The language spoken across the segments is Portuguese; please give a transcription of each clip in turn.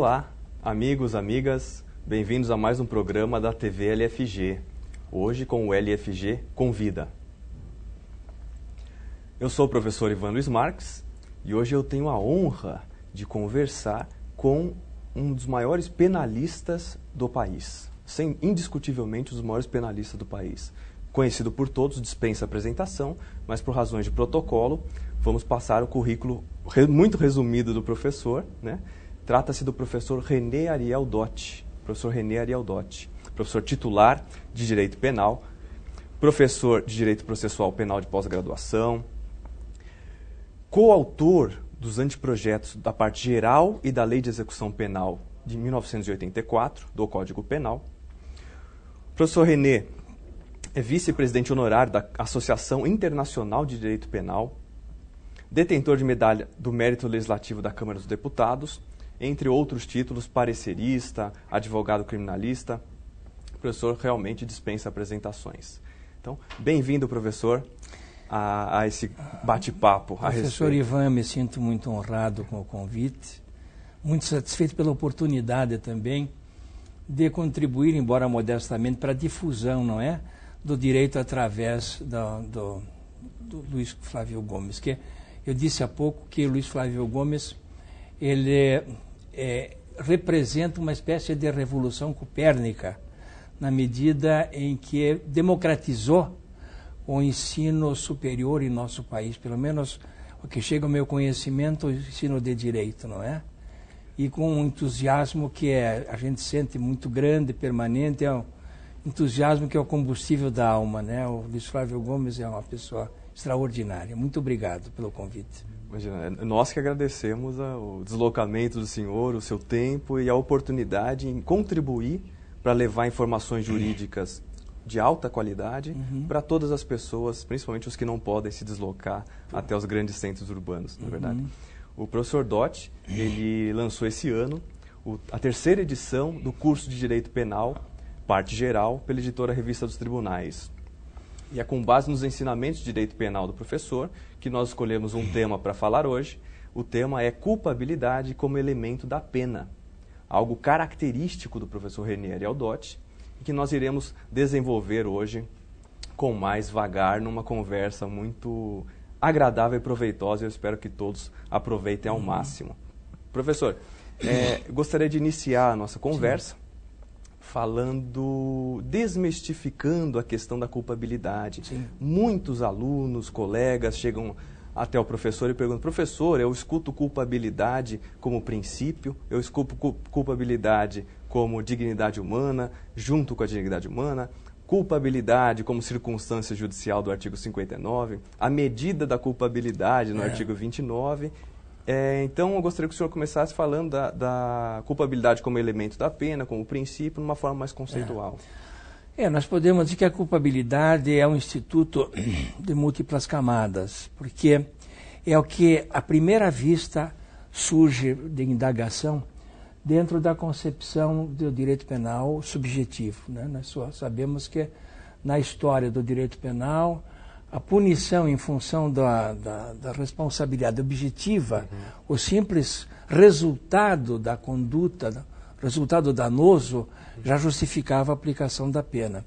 Olá, amigos, amigas, bem-vindos a mais um programa da TV LFG, hoje com o LFG Convida. Eu sou o professor Ivan Luiz Marques e hoje eu tenho a honra de conversar com um dos maiores penalistas do país, indiscutivelmente um dos maiores penalistas do país. Conhecido por todos, dispensa apresentação, mas por razões de protocolo, vamos passar o currículo muito resumido do professor, né? Trata-se do professor René Ariel Dotti, professor titular de Direito Penal, professor de Direito Processual Penal de pós-graduação, coautor dos anteprojetos da parte geral e da Lei de Execução Penal de 1984, do Código Penal. O professor René é vice-presidente honorário da Associação Internacional de Direito Penal, detentor de medalha do Mérito Legislativo da Câmara dos Deputados, entre outros títulos, parecerista, advogado criminalista. O professor realmente dispensa apresentações. Então, bem-vindo, professor, a esse bate-papo. Professor Ivan, me sinto muito honrado com o convite, muito satisfeito pela oportunidade também de contribuir, embora modestamente, para a difusão, não é, do direito através do Luiz Flávio Gomes. Que eu disse há pouco que o Luiz Flávio Gomes ele representa uma espécie de revolução copérnica, na medida em que democratizou o ensino superior em nosso país, pelo menos o que chega ao meu conhecimento, o ensino de direito, não é? E com um entusiasmo que a gente sente muito grande, permanente, é um entusiasmo que é o combustível da alma, né? O Luiz Flávio Gomes é uma pessoa extraordinária. Muito obrigado pelo convite. Imagina, nós que agradecemos o deslocamento do senhor, o seu tempo e a oportunidade em contribuir para levar informações jurídicas de alta qualidade para todas as pessoas, principalmente os que não podem se deslocar até os grandes centros urbanos, na verdade. O professor Dotti, ele lançou esse ano a terceira edição do curso de Direito Penal, parte geral, pela editora Revista dos Tribunais. E é com base nos ensinamentos de direito penal do professor que nós escolhemos um tema para falar hoje. O tema é culpabilidade como elemento da pena, algo característico do professor René Ariel Dotti, e que nós iremos desenvolver hoje com mais vagar numa conversa muito agradável e proveitosa. Eu espero que todos aproveitem ao máximo. Professor, gostaria de iniciar a nossa conversa desmistificando a questão da culpabilidade. Sim. Muitos alunos, colegas chegam até o professor e perguntam: professor, eu escuto culpabilidade como princípio, eu escuto culpabilidade como dignidade humana, junto com a dignidade humana, culpabilidade como circunstância judicial do artigo 59, a medida da culpabilidade no artigo 29. Então, eu gostaria que o senhor começasse falando da culpabilidade como elemento da pena, como princípio, de uma forma mais conceitual. Nós podemos dizer que a culpabilidade é um instituto de múltiplas camadas, porque é o que, à primeira vista, surge de indagação dentro da concepção do direito penal subjetivo, né? Nós só sabemos que, na história do direito penal, a punição em função da responsabilidade objetiva, o simples resultado da conduta, resultado danoso, já justificava a aplicação da pena.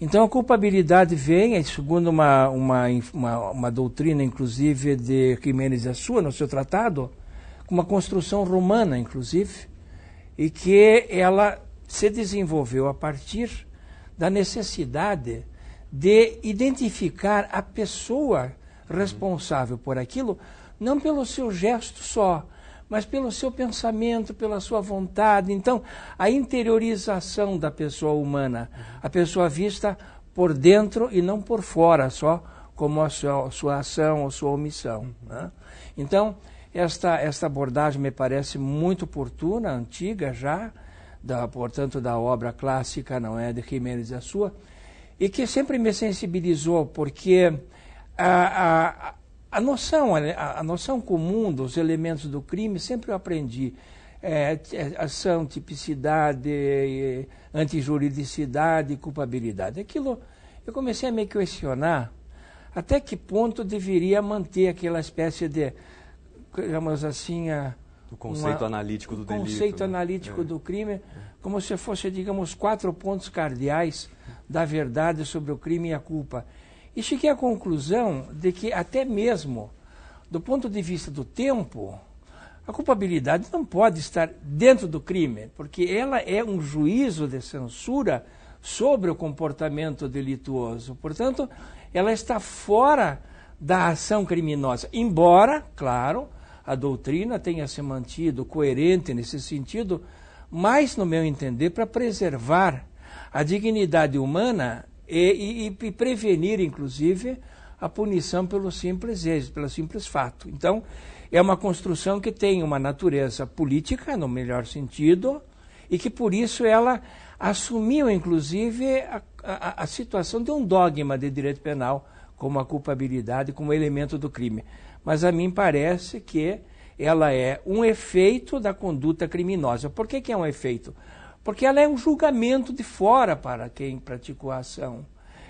Então a culpabilidade vem, segundo uma doutrina, inclusive, de Ximenes e Assua, no seu tratado, com uma construção romana, inclusive, e que ela se desenvolveu a partir da necessidade de identificar a pessoa responsável por aquilo, não pelo seu gesto só, mas pelo seu pensamento, pela sua vontade. Então, a interiorização da pessoa humana, a pessoa vista por dentro e não por fora, só como a sua ação ou sua omissão, né? Então, esta abordagem me parece muito oportuna, antiga já, portanto, da obra clássica, não é, de Ximenes e Assua, e que sempre me sensibilizou, porque a noção comum dos elementos do crime sempre eu aprendi. Ação, tipicidade, antijuridicidade e culpabilidade. Aquilo eu comecei a me questionar até que ponto deveria manter aquela espécie de, digamos assim, O conceito analítico do delito. O conceito analítico do crime, como se fosse, digamos, 4 pontos cardeais da verdade sobre o crime e a culpa. E cheguei à conclusão de que até mesmo, do ponto de vista do tempo, a culpabilidade não pode estar dentro do crime, porque ela é um juízo de censura sobre o comportamento delituoso. Portanto, ela está fora da ação criminosa, embora, claro, a doutrina tenha se mantido coerente nesse sentido, mas, no meu entender, para preservar a dignidade humana e prevenir, inclusive, a punição pelo simples êxito, pelo simples fato. Então, é uma construção que tem uma natureza política, no melhor sentido, e que, por isso, ela assumiu, inclusive, a situação de um dogma de direito penal, como a culpabilidade, como elemento do crime. Mas a mim parece que ela é um efeito da conduta criminosa. Por que é um efeito? Porque ela é um julgamento de fora para quem praticou a ação.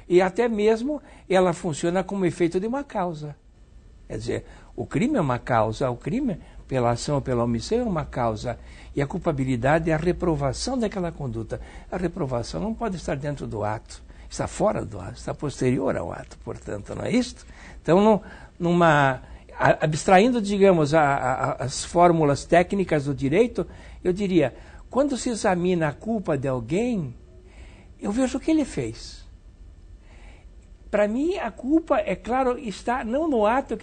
E até mesmo ela funciona como efeito de uma causa. Quer dizer, o crime é uma causa, o crime, pela ação ou pela omissão, é uma causa. E a culpabilidade é a reprovação daquela conduta. A reprovação não pode estar dentro do ato, está fora do ato, está posterior ao ato, portanto, não é isto? Então, abstraindo, digamos, as fórmulas técnicas do direito, eu diria, quando se examina a culpa de alguém, eu vejo o que ele fez. Para mim, a culpa, é claro, está não no ato,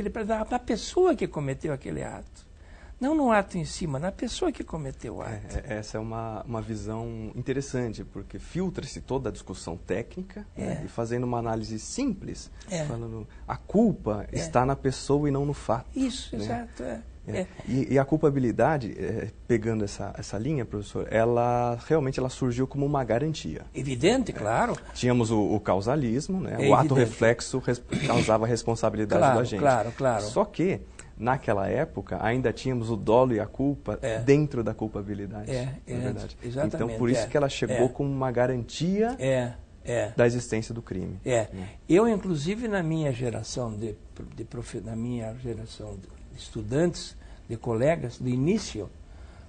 na pessoa que cometeu aquele ato. Não no ato em si, mas na pessoa que cometeu o ato. Essa é uma visão interessante, porque filtra-se toda a discussão técnica, né, e fazendo uma análise simples, falando a culpa está na pessoa e não no fato. Isso, né? Exato. E a culpabilidade, pegando essa linha, professor, ela realmente surgiu como uma garantia. Evidente, claro. Tínhamos o causalismo, né? O ato reflexo causava a responsabilidade da gente. Claro. Só que, naquela época, ainda tínhamos o dolo e a culpa dentro da culpabilidade. Na verdade. Exatamente. Então, por isso que ela chegou como uma garantia da existência do crime. Eu, inclusive, na minha geração de estudantes, de colegas, do início,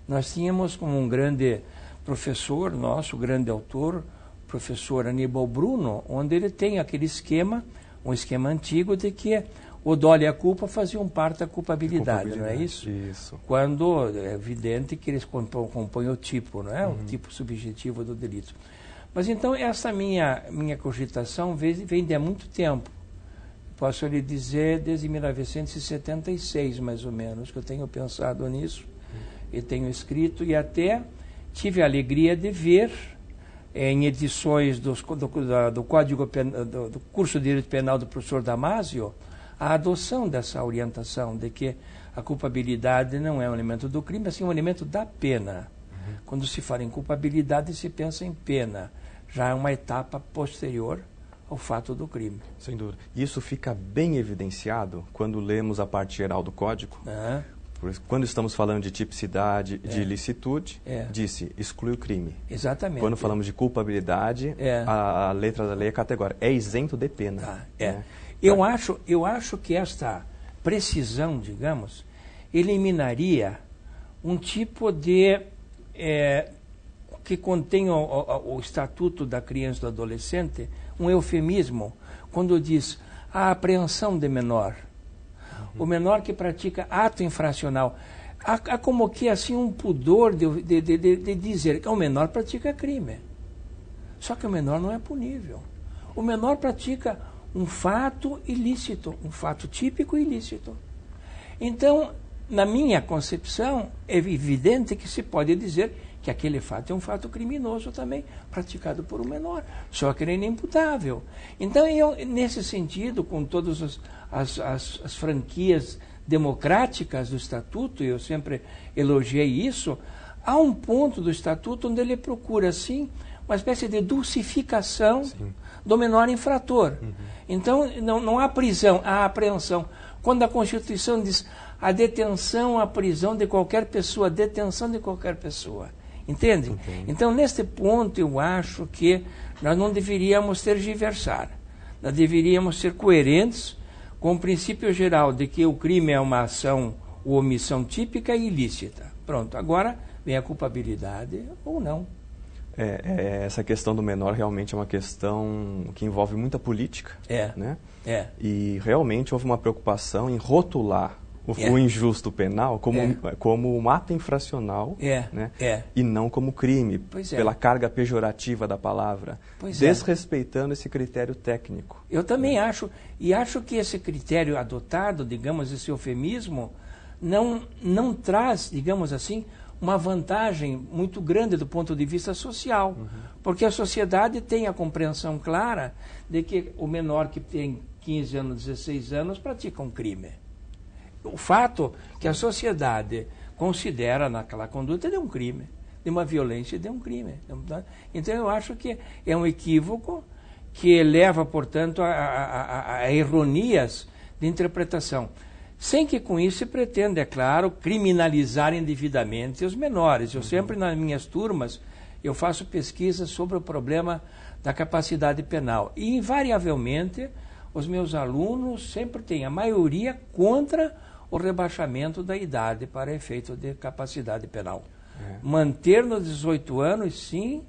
nós tínhamos como um grande professor nosso, grande autor, o professor Aníbal Bruno, onde ele tem aquele esquema, um esquema antigo de que o dolo e a culpa faziam parte da culpabilidade, não é isso? Isso. Quando é evidente que eles compõem o tipo, não é? O tipo subjetivo do delito. Mas então essa minha cogitação vem de há muito tempo. Posso lhe dizer desde 1976, mais ou menos, que eu tenho pensado nisso e tenho escrito, e até tive a alegria de ver em edições do Código do curso de Direito Penal do professor Damasio, a adoção dessa orientação de que a culpabilidade não é um elemento do crime, mas sim um elemento da pena. Quando se fala em culpabilidade, se pensa em pena. Já é uma etapa posterior ao fato do crime. Sem dúvida. Isso fica bem evidenciado quando lemos a parte geral do Código. Quando estamos falando de tipicidade, de ilicitude, disse, exclui o crime. Exatamente. Quando falamos de culpabilidade, a letra da lei é categórica. É isento de pena. Eu acho que esta precisão, digamos, eliminaria um tipo de... que contém o Estatuto da Criança e do Adolescente, um eufemismo, quando diz a apreensão de menor. O menor que pratica ato infracional. Há como que assim um pudor de dizer que o menor pratica crime. Só que o menor não é punível. O menor pratica um fato ilícito, um fato típico ilícito. Então, na minha concepção, é evidente que se pode dizer que aquele fato é um fato criminoso também, praticado por um menor, só que ele é inimputável. Então, nesse sentido, com todas as franquias democráticas do Estatuto, eu sempre elogiei isso, há um ponto do Estatuto onde ele procura, sim, uma espécie de dulcificação do menor infrator. Então, não há prisão, há apreensão. Quando a Constituição diz a detenção, a prisão de qualquer pessoa, detenção de qualquer pessoa. Entende? Então, neste ponto, eu acho que nós não deveríamos tergiversar. Nós deveríamos ser coerentes com o princípio geral de que o crime é uma ação ou omissão típica e ilícita. Pronto, agora vem a culpabilidade ou não. Essa questão do menor realmente é uma questão que envolve muita política, né? E realmente houve uma preocupação em rotular o injusto penal como um ato infracional, né? E não como crime, pela carga pejorativa da palavra, desrespeitando esse critério técnico. Eu também acho, e acho que esse critério adotado, digamos, esse eufemismo, não traz, digamos assim, uma vantagem muito grande do ponto de vista social, porque a sociedade tem a compreensão clara de que o menor que tem 15 anos, 16 anos, pratica um crime. O fato que a sociedade considera naquela conduta de um crime, de uma violência de um crime. Então eu acho que é um equívoco que leva, portanto, a ironias de interpretação. Sem que com isso se pretenda, é claro, criminalizar indevidamente os menores. Eu sempre, nas minhas turmas, eu faço pesquisas sobre o problema da capacidade penal. E, invariavelmente, os meus alunos sempre têm a maioria contra o rebaixamento da idade para efeito de capacidade penal. Manter nos 18 anos, sim,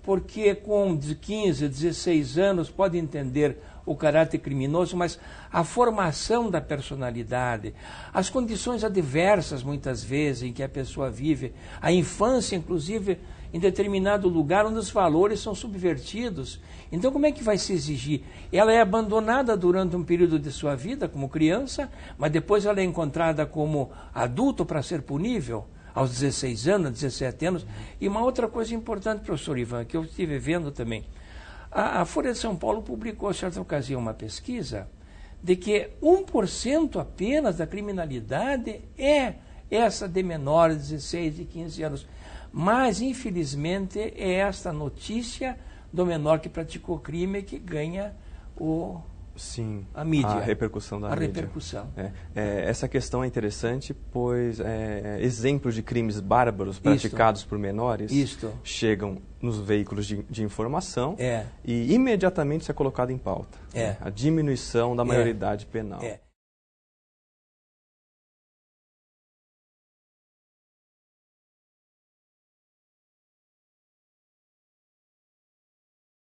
porque com 15, 16 anos pode entender o caráter criminoso, mas a formação da personalidade, as condições adversas, muitas vezes, em que a pessoa vive, a infância, inclusive, em determinado lugar onde os valores são subvertidos. Então, como é que vai se exigir? Ela é abandonada durante um período de sua vida como criança, mas depois ela é encontrada como adulto para ser punível, aos 16 anos, 17 anos. E uma outra coisa importante, professor Ivan, que eu estive vendo também, a Folha de São Paulo publicou, em certa ocasião, uma pesquisa de que 1% apenas da criminalidade é essa de menores de 16 e 15 anos. Mas, infelizmente, é esta notícia do menor que praticou crime que ganha a mídia. A repercussão da mídia. Repercussão. Essa questão é interessante, pois exemplos de crimes bárbaros praticados por menores chegam nos veículos de informação e imediatamente isso é colocado em pauta. A diminuição da maioridade penal.